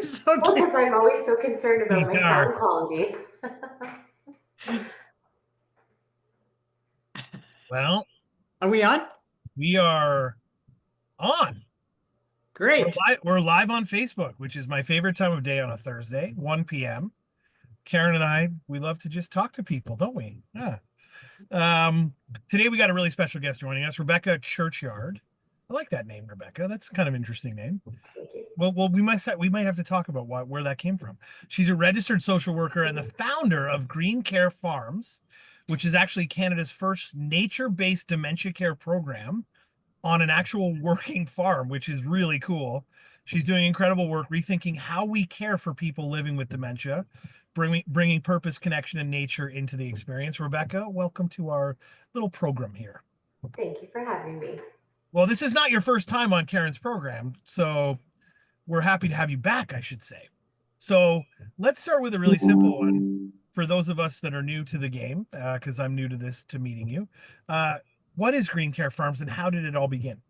So Well, cute. because I'm always so concerned about my Yeah. sound quality. Well, Are we on? we are on. Great. We're live on Facebook, which is my favorite time of day on a Thursday, 1 p.m. Karen and I, we love to just talk to people, don't we? Yeah. Today we got a really special guest joining us, Rebekah Churchyard. I like that name, Rebekah. That's kind of an interesting name. Thank you. Well, we might have to talk about where that came from. She's a registered social worker and the founder of Green Care Farms, which is actually Canada's first nature-based dementia care program on an actual working farm, which is really cool. She's doing incredible work rethinking how we care for people living with dementia, bringing purpose, connection, and nature into the experience. Rebekah, welcome to our little program here. Thank you for having me. Well, this is not your first time on Karen's program, so we're happy to have you back, I should say. So let's start with a really simple one for those of us that are new to the game, because I'm new to this, to meeting you. What is Green Care Farms and how did it all begin?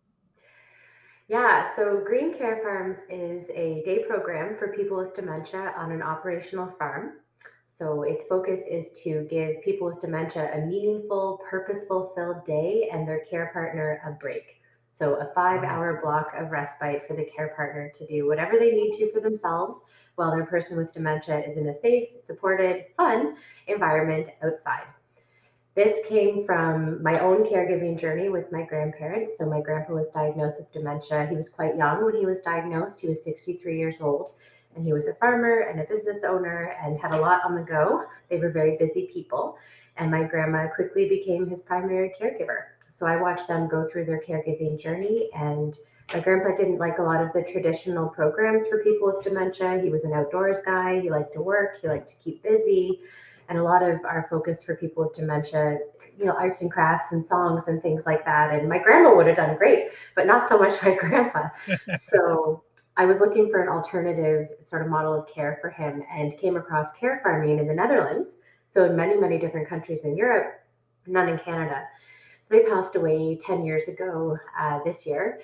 Yeah, so Green Care Farms is a day program for people with dementia on an operational farm. So its focus is to give people with dementia a meaningful, purposeful filled day and their care partner a break. So a 5 hour block of respite for the care partner to do whatever they need to for themselves while their person with dementia is in a safe, supported, fun environment outside. This came from my own caregiving journey with my grandparents. So, my grandpa was diagnosed with dementia. He was quite young when he was diagnosed. He was 63 years old, and he was a farmer and a business owner and had a lot on the go. They were very busy people. And my grandma quickly became his primary caregiver. So, I watched them go through their caregiving journey. And my grandpa didn't like a lot of the traditional programs for people with dementia. He was an outdoors guy. He liked to work, he liked to keep busy, and a lot of our focus for people with dementia, arts and crafts and songs and things like that. And my grandma would have done great, but not so much my grandpa. So I was looking for an alternative sort of model of care for him and came across care farming in the Netherlands. So in many, many different countries in Europe, none in Canada. So they passed away 10 years ago this year.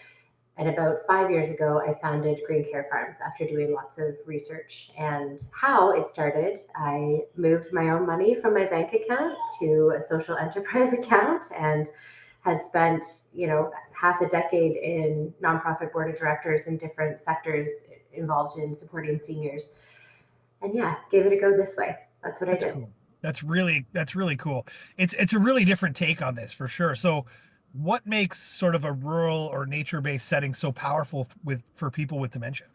And about 5 years ago, I founded Green Care Farms after doing lots of research. And how it started, I moved my own money from my bank account to a social enterprise account and had spent, half a decade in nonprofit board of directors in different sectors involved in supporting seniors. And yeah, gave it a go this way. That's what I That's did. cool. That's really cool. It's a really different take on this for sure. So what makes sort of a rural or nature-based setting so powerful for people with dementia?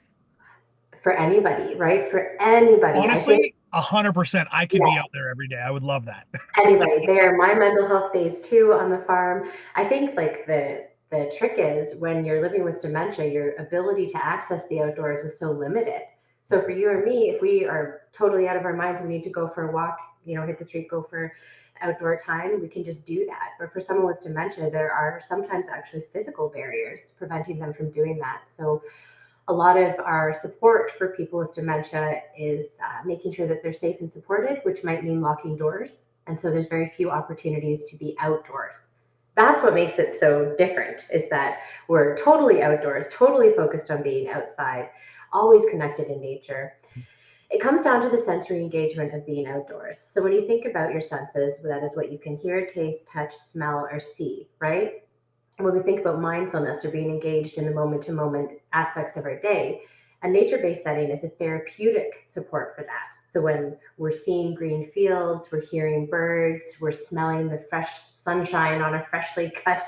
For anybody, right? For anybody. I think, Honestly, 100%. I could be yeah, out there every day. I would love that. anybody. They're my mental health phase too on the farm. I think like the trick is when you're living with dementia, your ability to access the outdoors is so limited. So for you or me, if we are totally out of our minds, we need to go for a walk, hit the street, go for outdoor time, we can just do that. But for someone with dementia, there are sometimes actually physical barriers preventing them from doing that. So a lot of our support for people with dementia is making sure that they're safe and supported, which might mean locking doors. And so there's very few opportunities to be outdoors. That's what makes it so different is that we're totally outdoors, totally focused on being outside, always connected in nature. It comes down to the sensory engagement of being outdoors. So when you think about your senses, that is what you can hear, taste, touch, smell, or see, right? And when we think about mindfulness or being engaged in the moment to moment aspects of our day, a nature based setting is a therapeutic support for that. So when we're seeing green fields, we're hearing birds, we're smelling the fresh sunshine on a freshly cut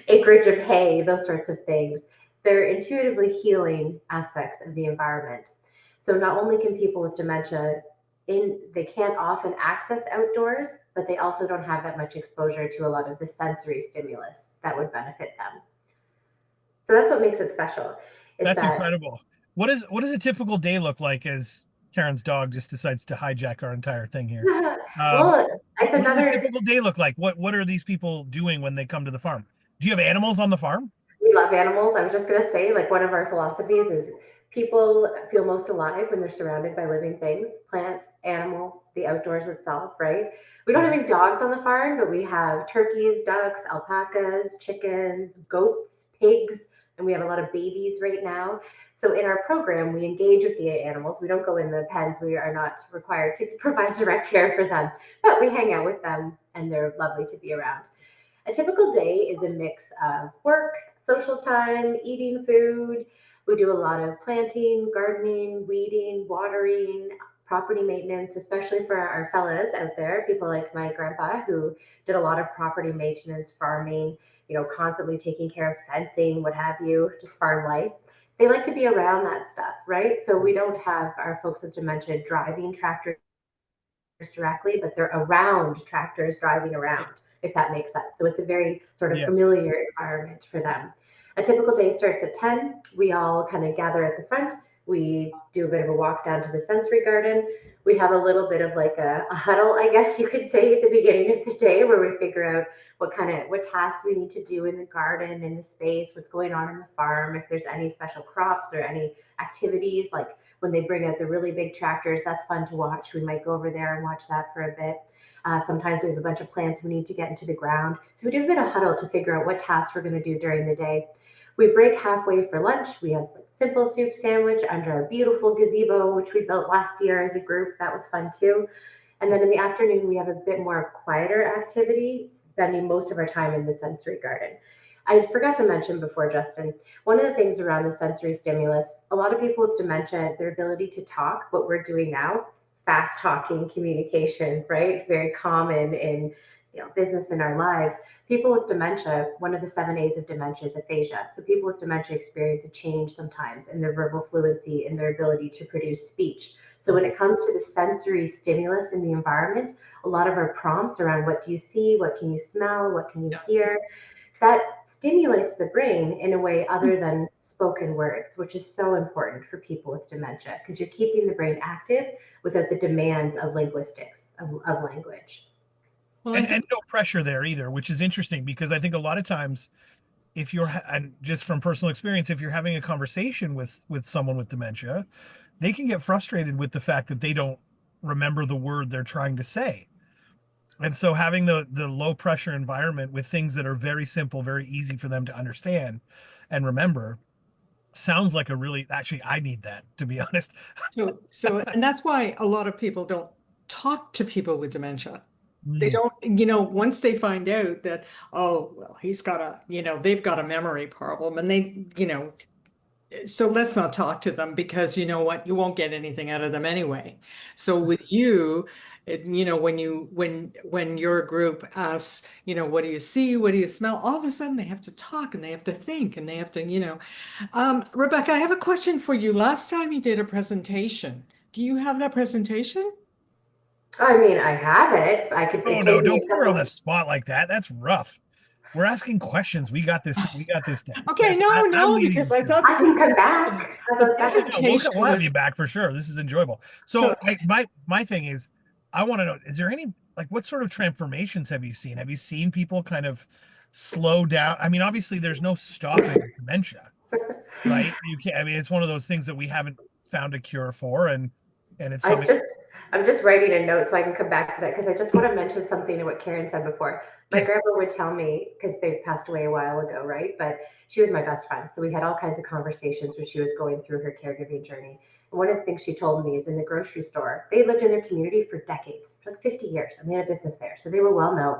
acreage of hay, those sorts of things, they're intuitively healing aspects of the environment. So not only can people with dementia they can't often access outdoors, but they also don't have that much exposure to a lot of the sensory stimulus that would benefit them. So that's what makes it special. Is That's that incredible. What does a typical day look like as Karen's dog just decides to hijack our entire thing here? Um, well, it's what does a another. typical day look like? What are these people doing when they come to the farm? Do you have animals on the farm? We love animals. I was just gonna say, like one of our philosophies is people feel most alive when they're surrounded by living things, plants, animals, the outdoors itself, right? We don't have any dogs on the farm, but we have turkeys, ducks, alpacas, chickens, goats, pigs, and we have a lot of babies right now. So in our program, we engage with the animals. We don't go in the pens. We are not required to provide direct care for them, but we hang out with them and they're lovely to be around. A typical day is a mix of work, social time, eating food. We do a lot of planting, gardening, weeding, watering, property maintenance, especially for our fellas out there, people like my grandpa who did a lot of property maintenance, farming, constantly taking care of fencing, what have you, just farm life. They like to be around that stuff, right? So we don't have our folks with dementia driving tractors directly, but they're around tractors driving around, if that makes sense. So it's a very sort of familiar environment for them. A typical day starts at 10. We all kind of gather at the front. We do a bit of a walk down to the sensory garden. We have a little bit of like a huddle, I guess you could say, at the beginning of the day where we figure out what tasks we need to do in the garden, in the space, what's going on in the farm, if there's any special crops or any activities, like when they bring out the really big tractors, that's fun to watch. We might go over there and watch that for a bit. Sometimes we have a bunch of plants we need to get into the ground. So we do a bit of huddle to figure out what tasks we're going to do during the day. We break halfway for lunch. We have a simple soup sandwich under our beautiful gazebo, which we built last year as a group. That was fun too. And then in the afternoon, we have a bit more quieter activity, spending most of our time in the sensory garden. I forgot to mention before, Justin, one of the things around the sensory stimulus, a lot of people with dementia, their ability to talk, what we're doing now, fast talking communication, right? Very common in business in our lives. People with dementia, one of the 7 A's of dementia is aphasia. So people with dementia experience a change sometimes in their verbal fluency, in their ability to produce speech. So when it comes to the sensory stimulus in the environment, a lot of our prompts around what do you see, what can you smell, what can you hear, that stimulates the brain in a way other than spoken words, which is so important for people with dementia because you're keeping the brain active without the demands of linguistics, of language. Well, and no pressure there either, which is interesting because I think a lot of times if you're and just from personal experience, if you're having a conversation with someone with dementia, they can get frustrated with the fact that they don't remember the word they're trying to say. And so having the low pressure environment with things that are very simple, very easy for them to understand and remember sounds like actually I need that, to be honest. And that's why a lot of people don't talk to people with dementia. They Mm. don't, once they find out that, oh, well, he's got they've got a memory problem and so let's not talk to them because you know what, you won't get anything out of them anyway. So with you, when your group asks, what do you see, what do you smell, all of a sudden they have to talk and they have to think and they have to, Rebekah, I have a question for you. Last time you did a presentation, do you have that presentation? I mean, I have it. I could. Oh no, don't put her on the spot like that. That's rough. We're asking questions. We got this. We got this down. Okay, no, because I thought I can come back. How about that? We'll have you back for sure. This is enjoyable. So my thing is, I want to know: is there any what sort of transformations have you seen? Have you seen people kind of slow down? I mean, obviously, there's no stopping dementia, right? You can't. I mean, it's one of those things that we haven't found a cure for, and it's something. I'm just writing a note so I can come back to that because I just want to mention something to what Karen said before. My grandma would tell me, because they passed away a while ago, right? But she was my best friend. So we had all kinds of conversations when she was going through her caregiving journey. And one of the things she told me is in the grocery store, they lived in their community for decades, for like 50 years, and they had a business there. So they were well known.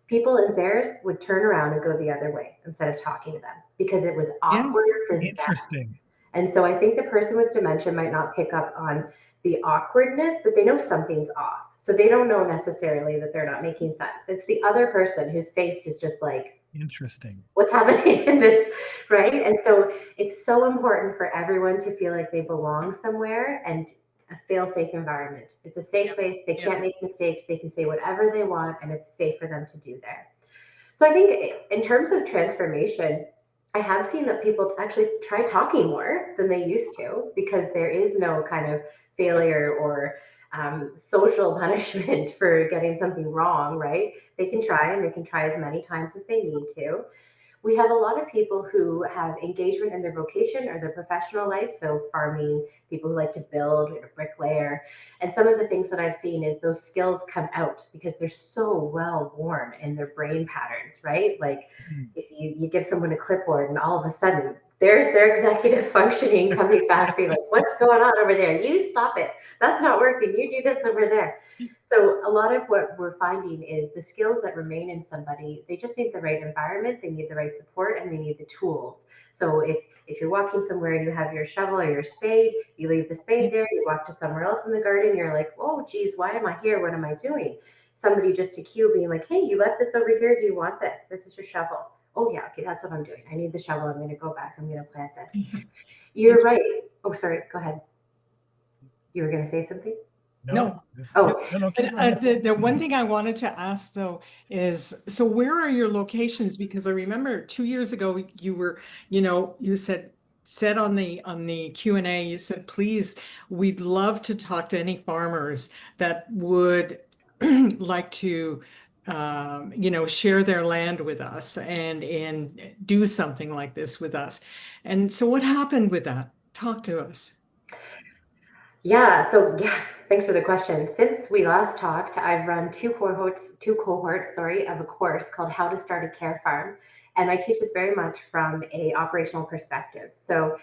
People in Zares would turn around and go the other way instead of talking to them because it was awkward for them. Interesting. And so I think the person with dementia might not pick up on the awkwardness, but they know something's off. So they don't know necessarily that they're not making sense. It's the other person whose face is just like, interesting. What's happening in this, right? And so it's so important for everyone to feel like they belong somewhere and a fail-safe environment. It's a safe place. They can't make mistakes. They can say whatever they want, and it's safe for them to do there. So I think in terms of transformation, I have seen that people actually try talking more than they used to because there is no kind of failure or social punishment for getting something wrong, right? They can try and they can try as many times as they need to. We have a lot of people who have engagement in their vocation or their professional life. So farming, people who like to build, a bricklayer. And some of the things that I've seen is those skills come out because they're so well worn in their brain patterns, right? Like if you give someone a clipboard and all of a sudden there's their executive functioning coming back, being like, what's going on over there? You stop it. That's not working. You do this over there. So a lot of what we're finding is the skills that remain in somebody, they just need the right environment, they need the right support, and they need the tools. So if you're walking somewhere and you have your shovel or your spade, you leave the spade there, you walk to somewhere else in the garden, you're like, oh, geez, why am I here? What am I doing? Somebody just to cue being like, hey, you left this over here. Do you want this? This is your shovel. Oh, yeah, okay, that's what I'm doing. I need the shovel. I'm going to go back. I'm going to plant this. You're right. Oh, sorry. Go ahead. You were going to say something? No. Oh, No, keep And, going. the one thing I wanted to ask though is, so where are your locations? Because I remember 2 years ago you were, you said on the Q&A, you said, please, we'd love to talk to any farmers that would like to share their land with us and do something like this with us. And so what happened with that? Talk to us. yeah. So yeah, thanks for the question. Since we last talked, I've run two cohorts, sorry, of a course called How to Start a Care Farm. And I teach this very much from a operational perspective. So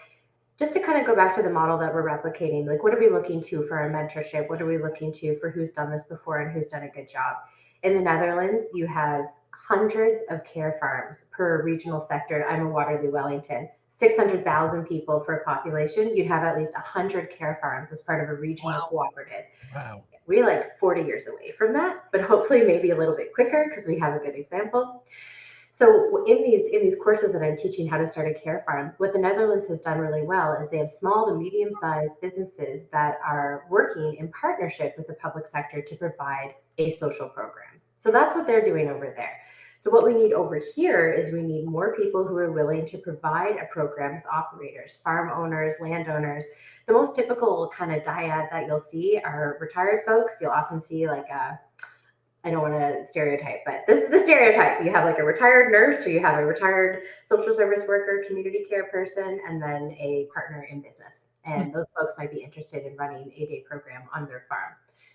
just to kind of go back to the model that we're replicating, like what are we looking to for our mentorship? What are we looking to for who's done this before and who's done a good job? In the Netherlands, you have hundreds of care farms per regional sector. I'm in Waterloo, Wellington. 600,000 people for a population, you'd have at least 100 care farms as part of a regional cooperative. Wow. We're like 40 years away from that, but hopefully maybe a little bit quicker because we have a good example. So in these courses that I'm teaching how to start a care farm, what the Netherlands has done really well is they have small to medium-sized businesses that are working in partnership with the public sector to provide a social program. So that's what they're doing over there. So what we need over here is we need more people who are willing to provide a program as operators, farm owners, landowners. The most typical kind of dyad that you'll see are retired folks. You'll often see like I don't want to stereotype, but this is the stereotype. You have like a retired nurse, or you have a retired social service worker, community care person, and then a partner in business. And those folks might be interested in running a day program on their farm.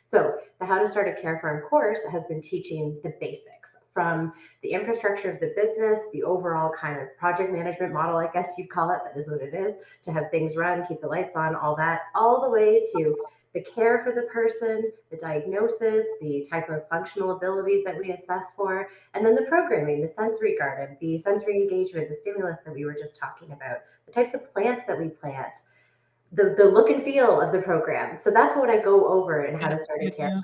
So the How to Start a Care Farm course has been teaching the basics from the infrastructure of the business, the overall kind of project management model, I guess you'd call it, that is what it is, to have things run, keep the lights on, all that, all the way to the care for the person, the diagnosis, the type of functional abilities that we assess for, and then the programming, the sensory garden, the sensory engagement, the stimulus that we were just talking about, the types of plants that we plant, the look and feel of the program. So that's what I go over in How to Start a Care Farm.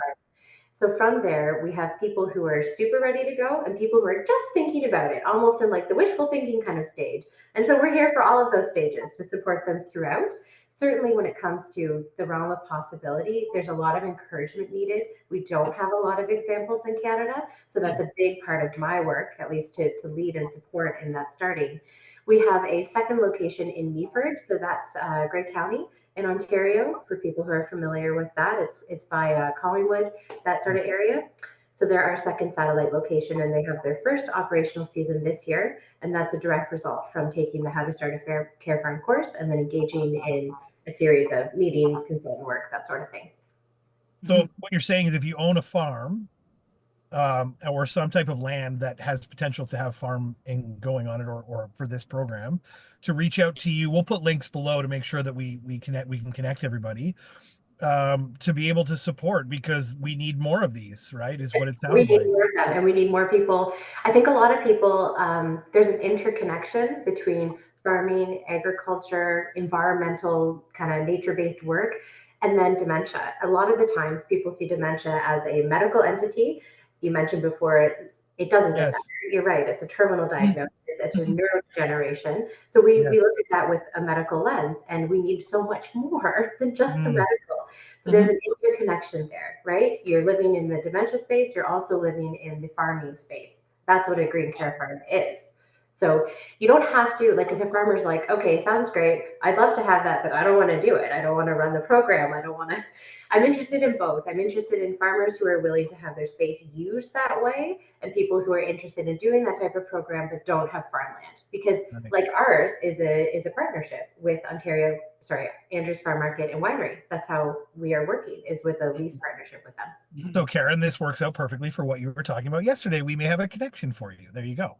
So from there, we have people who are super ready to go and people who are just thinking about it, almost in like the wishful thinking kind of stage. And so we're here for all of those stages to support them throughout. Certainly when it comes to the realm of possibility, there's a lot of encouragement needed. We don't have a lot of examples in Canada. So that's a big part of my work, at least to lead and support in that starting. We have a second location in Meaford. So that's Grey County in Ontario, for people who are familiar with that. It's by Collingwood, that sort of area. So they're our second satellite location, and they have their first operational season this year. And that's a direct result from taking the How to Start a Care Farm course and then engaging in a series of meetings, consultant work, that sort of thing. So what you're saying is if you own a farm or some type of land that has potential to have farming going on it or for this program, to reach out to you. We'll put links below to make sure that we can connect everybody to be able to support, because we need more of these, right? Is what it sounds like. We need more of them, and we need more people. I think a lot of people, there's an interconnection between farming, agriculture, environmental kind of nature-based work, and then dementia. A lot of the times people see dementia as a medical entity. You mentioned before, it doesn't get better. You're right, it's a terminal diagnosis, it's a neurodegeneration. So we look at that with a medical lens, and we need so much more than just the medical. So there's an interconnection there, right? You're living in the dementia space, you're also living in the farming space. That's what a green care farm is. So you don't have to, like if a farmer's like, okay, sounds great, I'd love to have that, but I don't want to do it. I don't want to run the program. I'm interested in both. I'm interested in farmers who are willing to have their space used that way, and people who are interested in doing that type of program but don't have farmland. Because like ours is a partnership with Andrews Farm Market and Winery. That's how we are working, is with a lease partnership with them. So Karen, this works out perfectly for what you were talking about yesterday. We may have a connection for you. There you go.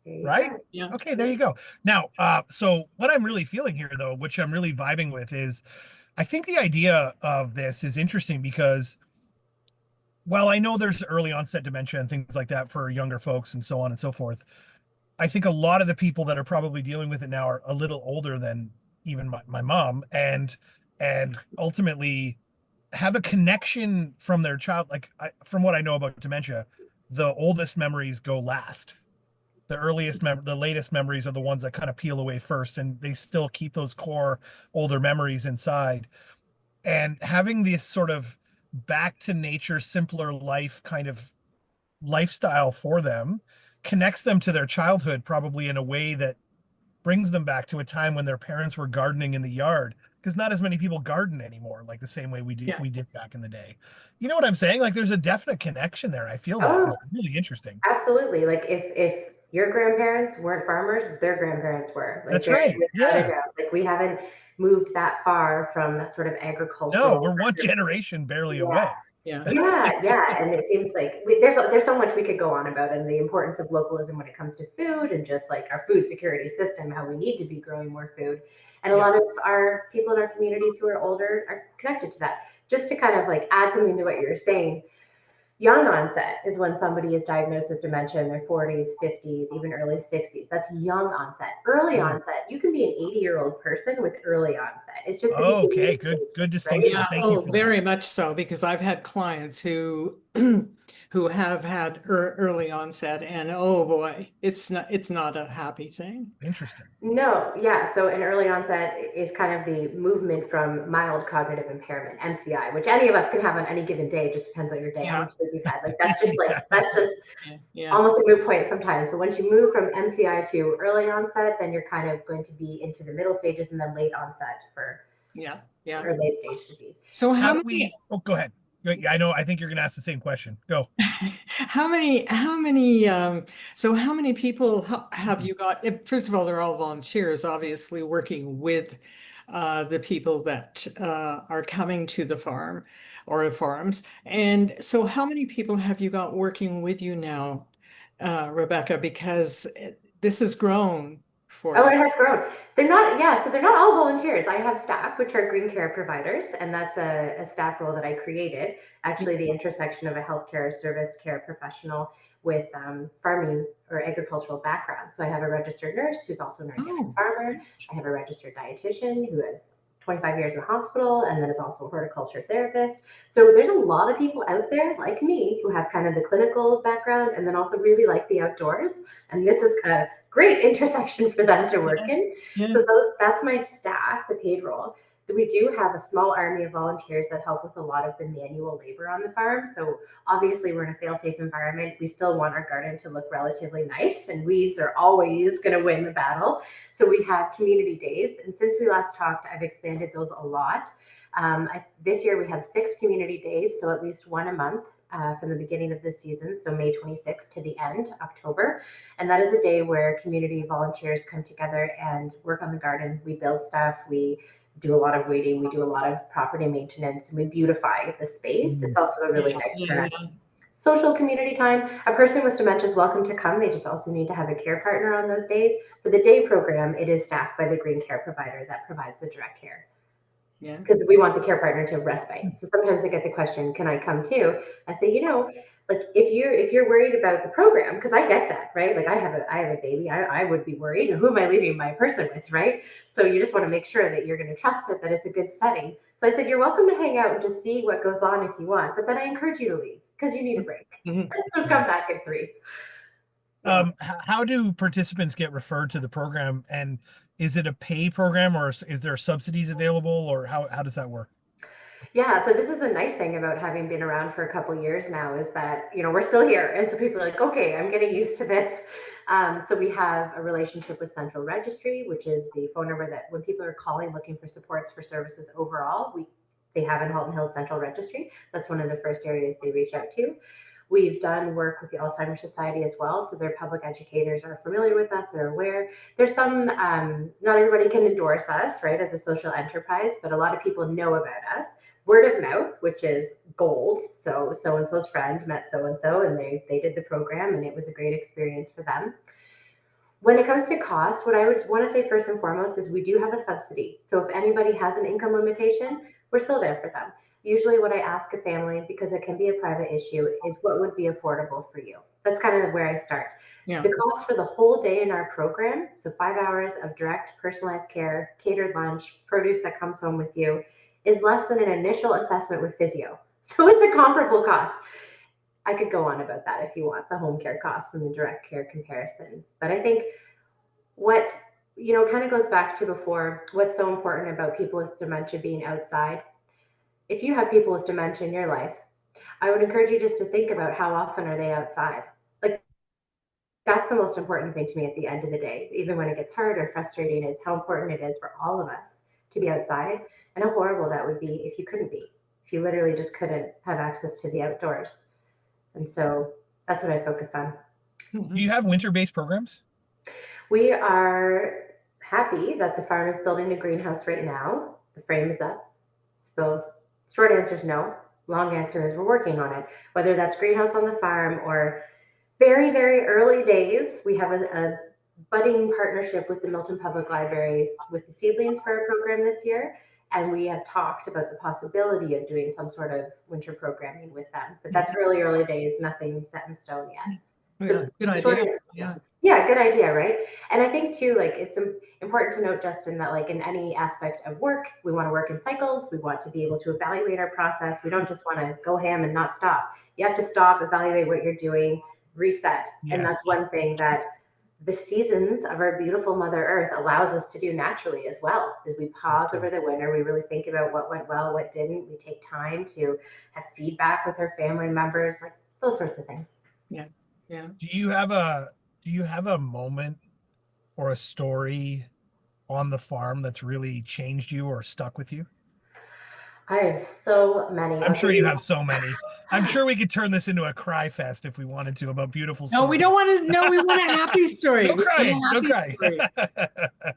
There you Right? go. Yeah. Okay, there you go. Now, so what I'm really feeling here, though, which I'm really vibing with, is I think the idea of this is interesting because while I know there's early onset dementia and things like that for younger folks and so on and so forth, I think a lot of the people that are probably dealing with it now are a little older than even my mom, and ultimately have a connection from their child. Like from what I know about dementia, the oldest memories go last. The latest memories are the ones that kind of peel away first, and they still keep those core older memories inside. And having this sort of back to nature, simpler life kind of lifestyle for them connects them to their childhood, probably in a way that brings them back to a time when their parents were gardening in the yard, because not as many people garden anymore like the same way Yeah. we did back in the day. You know what I'm saying? Like there's a definite connection there. I feel that Oh, is really interesting. absolutely. Like if your grandparents weren't farmers, their grandparents were. Like That's there, right. without a Yeah. doubt. Like we haven't moved that far from that sort of No, agricultural. we're one generation barely away. Yeah. Yeah, and it seems like there's so much we could go on about, and the importance of localism when it comes to food, and just like our food security system, how we need to be growing more food, and a Yeah. lot of our people in our communities who are older are connected to that. Just to kind of like add something to what you're saying, young onset is when somebody is diagnosed with dementia in their 40s, 50s, even early 60s. That's young onset. Early onset, you can be an 80-year-old person with early onset. It's just the Okay, beginning good stages, right? distinction. Yeah, Thank you oh, for that. very much so, because I've had clients who who have had early onset, and oh boy, it's not a happy thing. Interesting. No, yeah. So an early onset is kind of the movement from mild cognitive impairment, MCI, which any of us can have on any given day. It just depends on your day, how Yeah, much sleep you've had. Yeah. That's just yeah, yeah, almost a moot point sometimes. So once you move from MCI to early onset, then you're kind of going to be into the middle stages and then late onset for yeah, yeah. or late stage disease. So How how do many we? Oh, go ahead. I know. I think you're going to ask the same question. Go. how many people have you got? First of all, they're all volunteers, obviously working with the people that are coming to the farm or the farms. And so how many people have you got working with you now, Rebecca? Because this has grown for Oh, you. it has grown. They're not, yeah, so they're not all volunteers. I have staff, which are green care providers, and that's a staff role that I created. Actually, the intersection of a healthcare service care professional with farming or agricultural background. So I have a registered nurse who's also an organic Oh, farmer. I have a registered dietitian who has 25 years in the hospital and then is also a horticulture therapist. So there's a lot of people out there like me who have kind of the clinical background and then also really like the outdoors. And this is a great intersection for them to work in. yeah. So that's my staff, the paid role. We do have a small army of volunteers that help with a lot of the manual labor on the farm. So obviously we're in a fail-safe environment. We still want our garden to look relatively nice, and weeds are always going to win the battle. So we have community days, and since we last talked, I've expanded those a lot. This year we have 6 community days, so at least one a month. From the beginning of the season, so May 26th to the end, October. And that is a day where community volunteers come together and work on the garden. We build stuff, we do a lot of weeding, we do a lot of property maintenance, and we beautify the space. It's also a really Yeah, nice yeah, kind of yeah. social community time. A person with dementia is welcome to come. They just also need to have a care partner on those days. For the day program, it is staffed by the green care provider that provides the direct care, Yeah. because we want the care partner to respite. So sometimes I get the question, can I come too? I say, like if you're worried about the program, because I get that, right? Like I have a baby, I would be worried. Who am I leaving my person with, right? So you just want to make sure that you're going to trust it, that it's a good setting. So I said, you're welcome to hang out and just see what goes on if you want, but then I encourage you to leave because you need a break. Mhm. So come back at 3. Yeah. How do participants get referred to the program, and is it a pay program, or is there subsidies available, or how does that work? Yeah, so this is the nice thing about having been around for a couple years now is that, we're still here. And so people are like, okay, I'm getting used to this. So we have a relationship with Central Registry, which is the phone number that when people are calling looking for supports for services overall, they have in Halton Hills Central Registry. That's one of the first areas they reach out to. We've done work with the Alzheimer's Society as well. So their public educators are familiar with us. They're aware. There's some, not everybody can endorse us, right, as a social enterprise, but a lot of people know about us. Word of mouth, which is gold. So and so's friend met so and so, and they did the program, and it was a great experience for them. When it comes to cost, what I would want to say first and foremost is we do have a subsidy. So if anybody has an income limitation, we're still there for them. Usually, what I ask a family, because it can be a private issue, is what would be affordable for you. That's kind of where I start. Yeah. The cost for the whole day in our program, so 5 hours of direct personalized care, catered lunch, produce that comes home with you, is less than an initial assessment with physio. So it's a comparable cost. I could go on about that if you want, the home care costs and the direct care comparison. But I think what, kind of goes back to before, what's so important about people with dementia being outside. If you have people with dementia in your life, I would encourage you just to think about how often are they outside. Like, that's the most important thing to me at the end of the day, even when it gets hard or frustrating, is how important it is for all of us to be outside, and how horrible that would be if you couldn't be, if you literally just couldn't have access to the outdoors. And so that's what I focus on. Do you have winter-based programs? We are happy that the farm is building a greenhouse right now. The frame is up. So, short answer is no. Long answer is we're working on it. Whether that's greenhouse on the farm or very, very early days, we have a budding partnership with the Milton Public Library with the seedlings for our program this year. And we have talked about the possibility of doing some sort of winter programming with them. But that's really early days, nothing set in stone yet. Yeah, good idea. Yeah. Yeah, good idea, right? And I think too, like, it's important to note, Justin, that like in any aspect of work, we want to work in cycles. We want to be able to evaluate our process. We don't just want to go ham and not stop. You have to stop, evaluate what you're doing, reset. Yes. And that's one thing that the seasons of our beautiful Mother Earth allows us to do naturally as well. As we pause over the winter, we really think about what went well, what didn't. We take time to have feedback with our family members, like those sorts of things. Yeah. Yeah. Do you have a moment or a story on the farm that's really changed you or stuck with you? I have so many. I'm sure you have so many. I'm sure we could turn this into a cry fest if we wanted to about beautiful stories. No, we don't want to. No, we want a happy story. No crying. No Happy crying.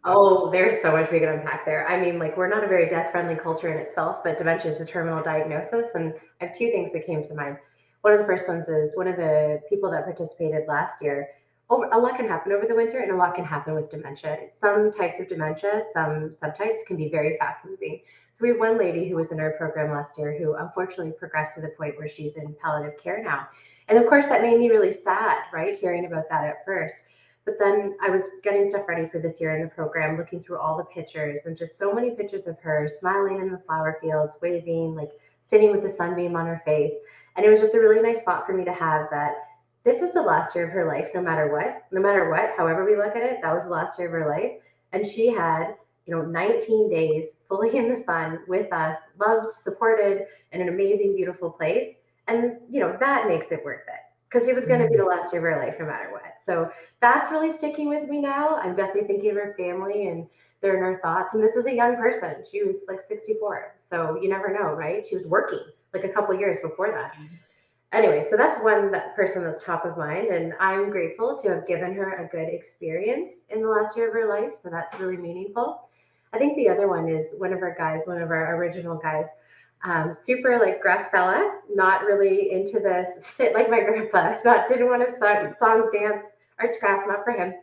Oh, there's so much we can unpack there. I mean, like, we're not a very death-friendly culture in itself, but dementia is a terminal diagnosis. And I have two things that came to mind. One of the first ones is one of the people that participated last year. A lot can happen over the winter, and a lot can happen with dementia. Some types of dementia, some subtypes can be very fast-moving. So we have one lady who was in our program last year who unfortunately progressed to the point where she's in palliative care now. And of course, that made me really sad, right? Hearing about that at first. But then I was getting stuff ready for this year in the program, looking through all the pictures, and just so many pictures of her smiling in the flower fields, waving, like sitting with the sunbeam on her face. And it was just a really nice thought for me to have, that this was the last year of her life, no matter what, however we look at it, that was the last year of her life. And she had, 19 days fully in the sun with us, loved, supported, in an amazing, beautiful place. And, that makes it worth it, because it was going to be the last year of her life no matter what. So that's really sticking with me now. I'm definitely thinking of her family, and they're in our thoughts. And this was a young person. She was like 64. So you never know, right? She was working like a couple years before that. Anyway, so that's that person that's top of mind, and I'm grateful to have given her a good experience in the last year of her life. So that's really meaningful. I think the other one is one of our original guys, super like gruff fella, not really into the sit like my grandpa, didn't want to songs, dance, arts, crafts, not for him.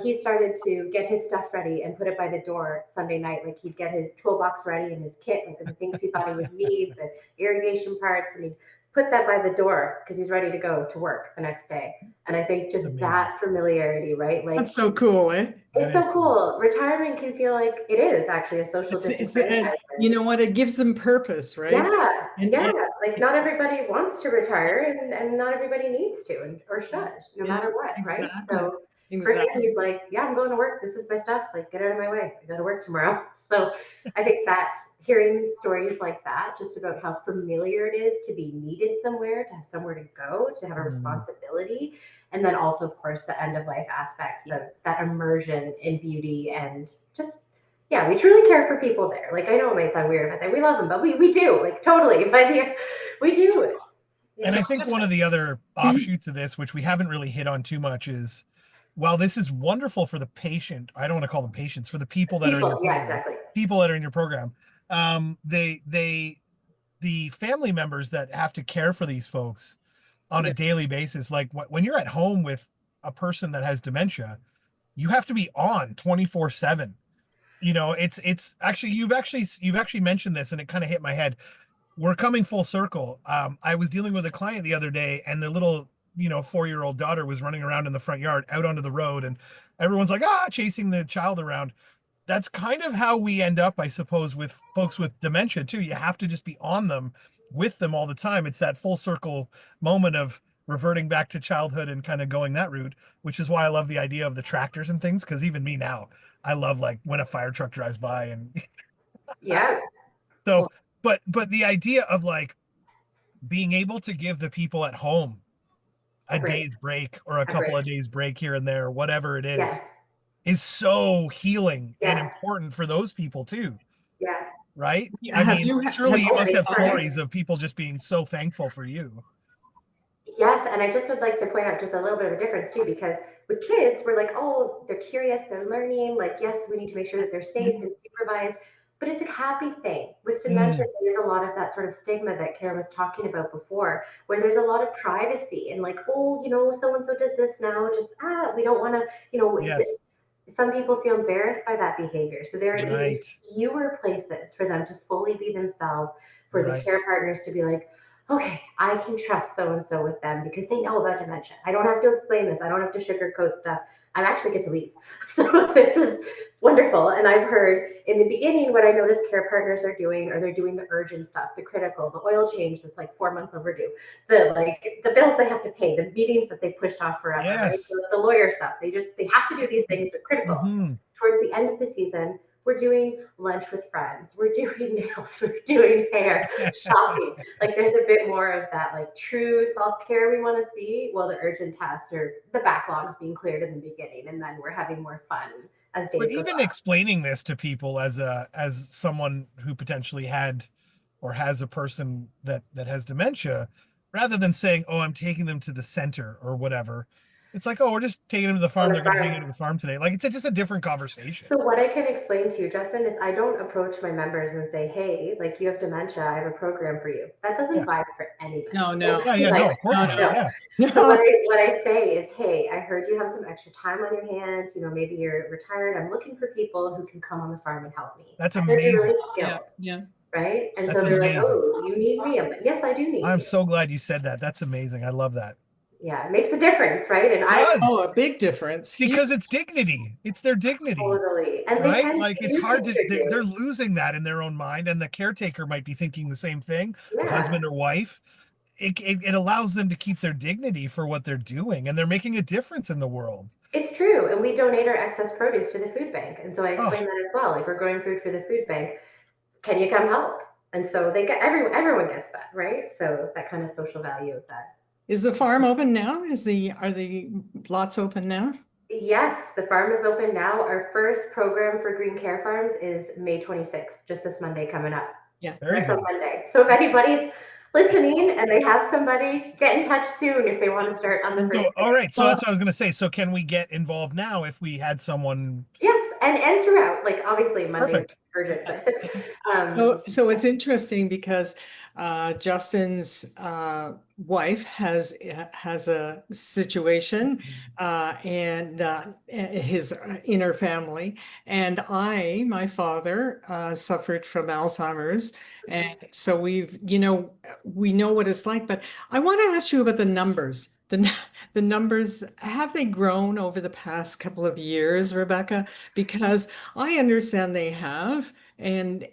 He started to get his stuff ready and put it by the door Sunday night. Like, he'd get his toolbox ready and his kit, like the things he thought he would need, the irrigation parts, and he'd put that by the door because he's ready to go to work the next day. And I think just that familiarity, right? Like, that's so cool, eh? It's so cool. Retirement can feel like it is actually a social disenfranchisement. You know what? It gives them purpose, right? Yeah. Like, not everybody wants to retire, and not everybody needs to or should, no matter what, right? So for him, he's like, yeah, I'm going to work. This is my stuff. Like, get out of my way. I got to work tomorrow. So I think that hearing stories like that, just about how familiar it is to be needed somewhere, to have somewhere to go, to have a responsibility. And then also, of course, the end of life aspects of that immersion in beauty, and just, we truly care for people there. Like, I know it might sound weird if I say we love them, but we do, like, totally. We do. And I think one of the other offshoots of this, which we haven't really hit on too much, is, while this is wonderful for the patient, I don't want to call them patients, for the people that are in your program, people that are in your program, the family members that have to care for these folks on a daily basis, like when you're at home with a person that has dementia, you have to be on 24/7. It's actually you've actually mentioned this, and it kind of hit my head. We're coming full circle. I was dealing with a client the other day, and their little 4-year-old daughter was running around in the front yard out onto the road, and everyone's like, chasing the child around. That's kind of how we end up, I suppose, with folks with dementia too. You have to just be on them, with them all the time. It's that full circle moment of reverting back to childhood and kind of going that route, which is why I love the idea of the tractors and things. Because even me now, I love like when a fire truck drives by, and Yeah, so, but the idea of like being able to give the people at home a a break, day's break or a a couple break. of days break here and there, whatever it Yes, is so healing and yes, important for those people too, yeah. right? Yeah, I mean, surely have you you, must Totally. have Sorry. stories of people just being so thankful for you. Yes, and I just would like to point out just a little bit of a difference too, because with kids, we're like, oh, they're curious, they're learning. Like, yes, we need to make sure that they're safe and supervised, but it's a happy thing. With dementia, Mm, there's a lot of that sort of stigma that Karen was talking about before, where there's a lot of privacy and like, oh, so and so does this now, just we don't want to, yes, some people feel embarrassed by that behavior. So there are even right, fewer places for them to fully be themselves, for the right. care partners to be like, okay, I can trust so and so with them because they know about dementia. I don't have to explain this. I don't have to sugarcoat stuff. I actually get to leave. So this is wonderful. And I've heard in the beginning what I noticed care partners are doing, or they're doing the urgent stuff, the critical, the oil change that's like 4 months overdue, the bills they have to pay, the meetings that they pushed off forever, right? Yes. The lawyer stuff. They have to do these things. They're critical. Hmm. Towards the end of the season, we're doing lunch with friends. We're doing nails. We're doing hair, shopping. Like there's a bit more of that like true self-care we want to see. Well, the urgent tasks or the backlogs being cleared in the beginning, and then we're having more fun as But days go even by. explaining this to people as someone who potentially had or has a person that has dementia, rather than saying, "Oh, I'm taking them to the center or whatever," it's like, "Oh, we're just taking them to the On farm. the They're going to hang out front. at the farm today." Like just a different conversation. So what I can explain to you, Justin, is I don't approach my members and say, "Hey, like you have dementia, I have a program for you." That doesn't Yeah, vibe for anybody. no, no, yeah, yeah. Like, No, of course no, not. no, no. Yeah, So what no. I say is, hey, I heard you have some extra time on your hands. Maybe you're retired. I'm looking for people who can come on the farm and help me. that's I heard you're amazing. really Yeah, skilled, yeah. right? And so That's they're like, amazing. oh, you need me? I'm like, yes, I do need I'm you. so glad you said that. That's amazing. I love that. Yeah, it makes a difference, right? And It I does, Oh, a big difference. Huge. because it's dignity. It's their dignity, totally, and they right? can Like see it's you hard to they're contribute. losing that in their own mind, and the caretaker might be thinking the same thing, Yeah, husband or wife. It allows them to keep their dignity for what they're doing, and they're making a difference in the world. it's true. And we donate our excess produce to the food bank. And so I explain Oh, that as well. Like we're growing food for the food bank. Can you come help? And so they get everyone gets that, right? So that kind of social value of that. Is the farm open now? Are the lots open now? Yes, the farm is open now. Our first program for Green Care Farms is May 26th, just this Monday coming up. Yeah. very That's on good. Monday. So if anybody's listening and they have somebody, get in touch soon if they want to start on the first So, all day. right. So Well, that's what I was going to say. So, can we get involved now if we had someone? Yes, and throughout, like obviously Monday is Perfect. urgent, but so it's interesting because Justin's wife has a situation and his inner family, and my father suffered from Alzheimer's, and so we know what it's like. But I want to ask you about the numbers. The numbers, have they grown over the past couple of years, Rebecca? Because I understand they have. And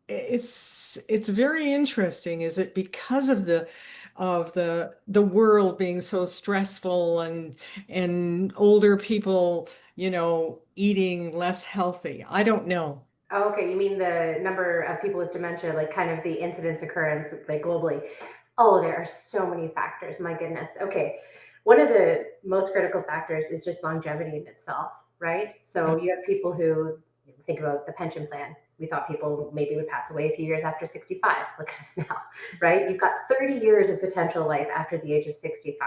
it's very interesting. Is it because of the world being so stressful and older people, eating less healthy? I don't know. oh, okay, you mean the number of people with dementia, like kind of the incidence occurrence, like globally? Oh, there are so many factors. My goodness. Okay. One of the most critical factors is just longevity in itself, right? Yeah. So you have people who think about the pension plan. We thought people maybe would pass away a few years after 65. Look at us now, right? You've got 30 years of potential life after the age of 65.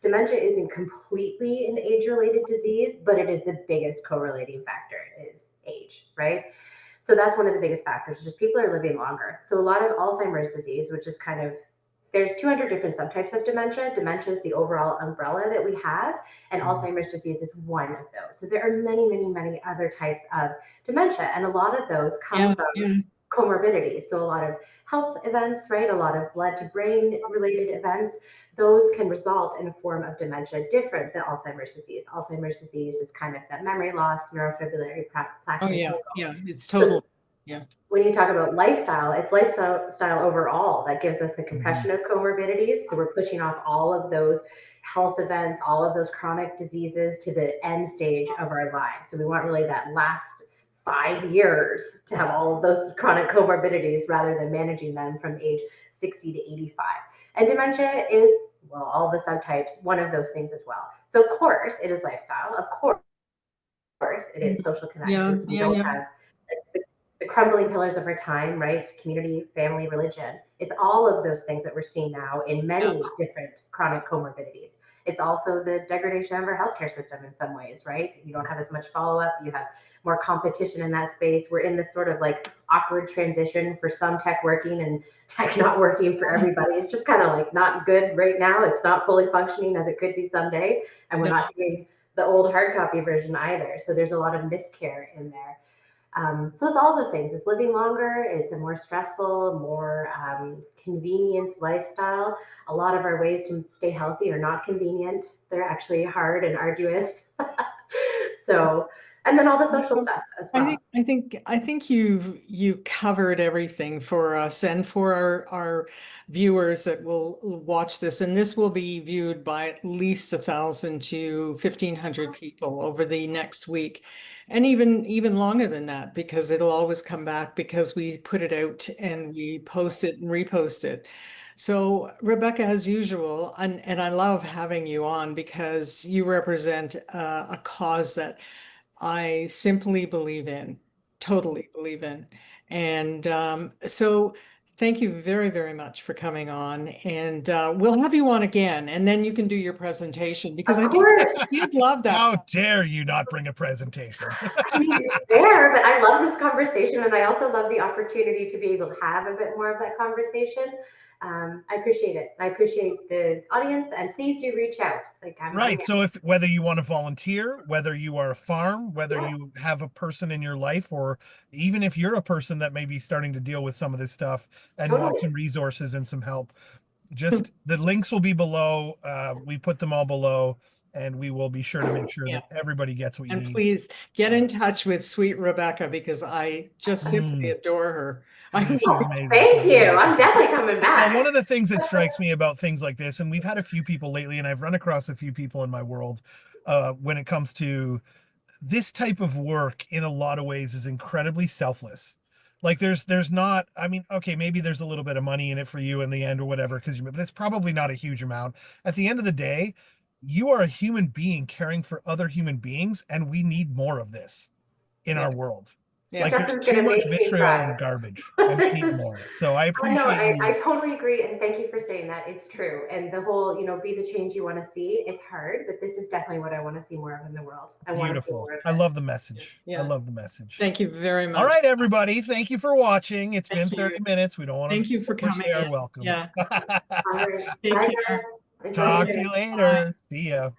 Dementia isn't completely an age-related disease, but it is the biggest correlating factor is age, right? So that's one of the biggest factors, just people are living longer. So a lot of Alzheimer's disease, which is kind of there's 200 different subtypes of dementia. Dementia is the overall umbrella that we have, and Alzheimer's disease is one of those. So there are many, many, many other types of dementia, and a lot of those come from comorbidities. So a lot of health events, right? A lot of blood to brain related events, those can result in a form of dementia different than Alzheimer's disease. Alzheimer's disease is kind of that memory loss, neurofibrillary plaque. Oh yeah, it's total. Yeah. When you talk about lifestyle, it's lifestyle overall that gives us the compression of comorbidities. So we're pushing off all of those health events, all of those chronic diseases to the end stage of our lives. So we want really that last 5 years to have all of those chronic comorbidities rather than managing them from age 60 to 85. And dementia is, well, all the subtypes, one of those things as well. So of course it is lifestyle. Of course it is social connections. We don't have the crumbling pillars of our time, right? Community, family, religion. It's all of those things that we're seeing now in many different chronic comorbidities. It's also the degradation of our healthcare system in some ways, right? You don't have as much follow-up. You have more competition in that space. We're in this sort of like awkward transition for some tech working and tech not working for everybody. It's just kind of like not good right now. It's not fully functioning as it could be someday. And we're not doing the old hard copy version either. So there's a lot of miscare in there. So it's all those things. It's living longer. It's a more stressful, more convenience lifestyle. A lot of our ways to stay healthy are not convenient. They're actually hard and arduous. So, and then all the social stuff as well. I think you covered everything for us and for our viewers that will watch this, and this will be viewed by at least 1,000 to 1,500 people over the next week, and even longer than that, because it'll always come back because we put it out and we post it and repost it. So Rebekah, as usual, and I love having you on because you represent a cause that I simply believe in, totally believe in. And so thank you very, very much for coming on. And we'll have you on again, and then you can do your presentation because Of course. you'd love that. How dare you not bring a presentation? I mean, it's there, but I love this conversation, and I also love the opportunity to be able to have a bit more of that conversation. I appreciate it. I appreciate the audience, and please do reach out. Right. So if whether you want to volunteer, whether you are a farm, whether you have a person in your life, or even if you're a person that may be starting to deal with some of this stuff and want some resources and some help, just the links will be below. We put them all below, and we will be sure to make sure that everybody gets what you need. And please get in touch with sweet Rebekah because I just simply adore her. She's amazing. Thank you. I'm definitely coming back. One of the things that strikes me about things like this, and we've had a few people lately, and I've run across a few people in my world when it comes to this type of work, in a lot of ways is incredibly selfless. Like there's not, I mean, okay, maybe there's a little bit of money in it for you in the end or whatever, but it's probably not a huge amount. At the end of the day, you are a human being caring for other human beings, and we need more of this in our world. Like there's too much vitriol and garbage, and we need more. So I appreciate I totally agree, and thank you for saying that. It's true. And the whole, be the change you want to see. It's hard, but this is definitely what I want to see more of in the world. Beautiful. I love the message. I love the message. Thank you very much. All right, everybody. Thank you for watching. It's been 30 minutes. We don't want to. Thank you for coming. You're welcome. Yeah. All right. Take care. Talk to you later. See ya.